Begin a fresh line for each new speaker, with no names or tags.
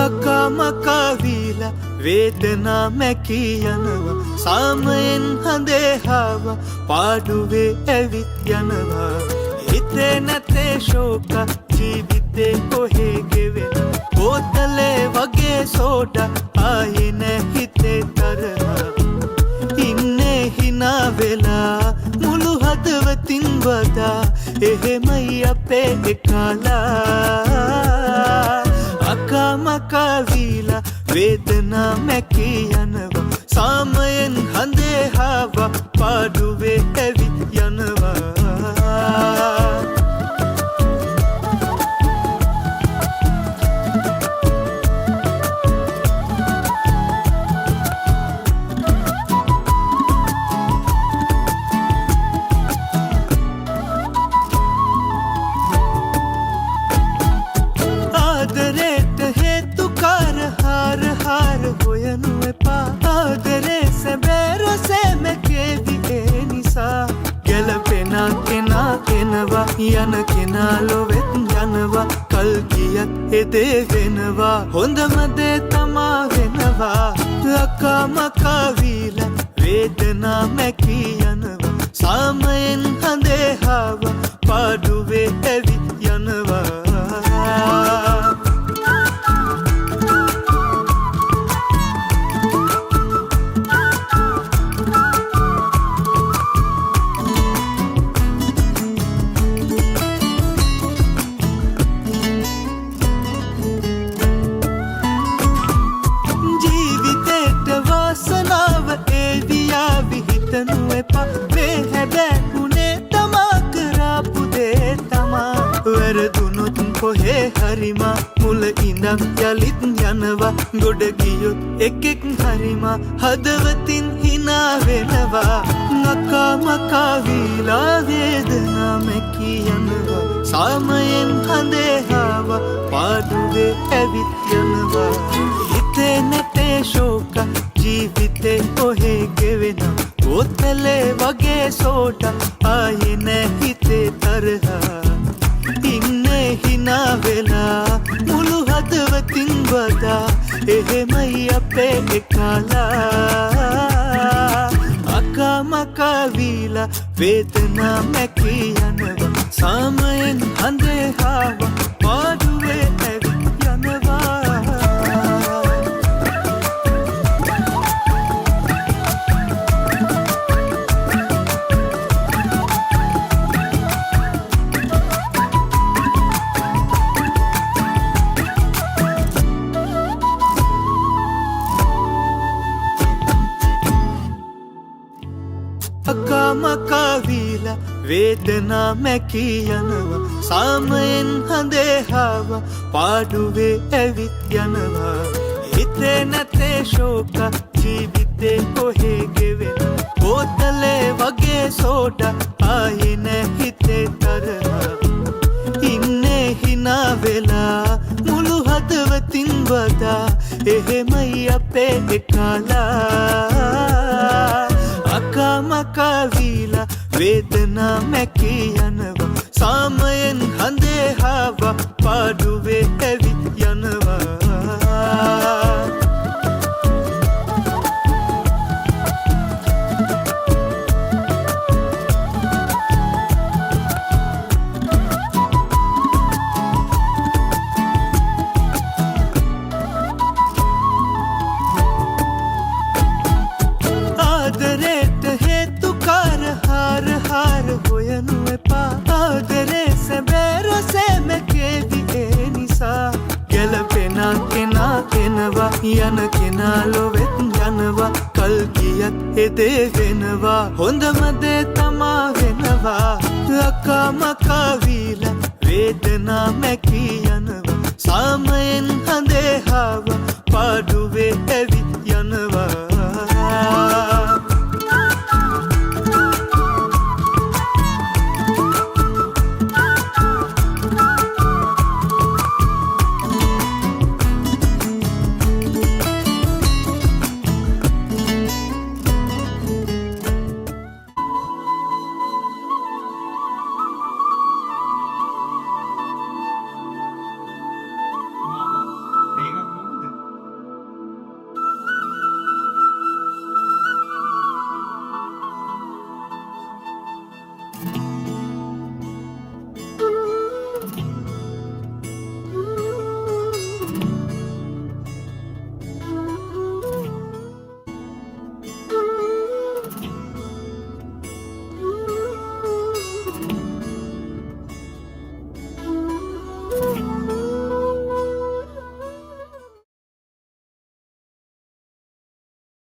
අක්කා මකා වීලා වේදනා මැකී යනවා සාමයෙන් හඳේ හාවා පාඩුවේ ඇවිත් යනවා හිතේ නැතේ ශෝක ජීවිතේ කොහේ ගෙවෙන බෝතලේ වගේ සෝඩා ආයේ නැ හිතේ තරහා ඉන්නේ හිනා වෙලා මුළු හදවතින් වදා එහෙමයි අපේ එකලා අක්කා මකා වීලා වේදනා මැකී යනවා සාමයෙන් හඳේ හාවා පාඩුවේ ඇවිත් යනවා ආදරේට හේතුකාර හාර හාර හොයනු එපා ආදරේ සැබෑ රසමකේවි ඒ නිසා ගැලපෙන කෙනා එනවා යන කෙනා ලොවෙත් යනවා කල් ගියත් එදේ වෙනවා හොඳම දේ තමා වෙනවා අක්කා මකා වීලා වේදනා මැකී යනවා සාමයෙන් හඳේ හාවා පාඩුවේ ඇවිත් යනවා මේ හැබැකුණේ තමා කරාපු දේ තමා වැරදුනොත් කොහේ හරිමා මුල ඉඳන් යලිත් යනවා ගොඩ ගියොත් එකෙක් හරිමා හදවතින් හිනා වෙනවා අක්කා මකා වීලා වේදනා මැකී යනවා සාමයෙන් හඳේ හාවා පාඩුවේ ඇවිත් යනවා හිතේ නැතේ ශෝක ජීවිතේ කොහේ ගෙවෙනවා බෝතලේ වගේ සෝඩා ආයේ නැ හිතේ තරහා ඉන්නේ හිනා වෙලා මුළු හදවතින් වදා එහෙමයි අපේ එකලා අක්කා මකා වීලා වේදනා මැකී යනවා සාමයෙන් හඳේ හාවා පාඩුවේ ඇවිත් යනවා අක්කා මකා වීලා වේදනා මැකී යනවා සාමයෙන් හඳේ හාවා පාඩුවේ ඇවිත් යනවා හිතේ නැතේ ශෝක ජීවිතේ කොහේ ගෙවෙන බෝතලේ වගේ සෝඩා ආයේ නැ හිතේ තරහා ඉන්නේ හිනා වෙලා මුළු හදවතින් වදා එහෙමයි අපේ එකලා අක්කා මකා වීලා වේදනා මැකී යනවා සාමයෙන් හඳේ හාවා පාඩුවේ ඇවිත් යනවා ආදරේට හේතුකාර හාර හාර හොයනු එපා ආදරේ සැබෑ රසමකේවි ඒ නිසා ගැලපෙන කෙනා එනවා යන කෙනා ලොවෙත් යනවා කල් ගියත් එදේ වෙනවා හොඳම දේ තමා වෙනවා අක්කා මකා වීලා වේදනා මැකී යනවා සාමයෙන් හඳේ හාවා පාඩුවේ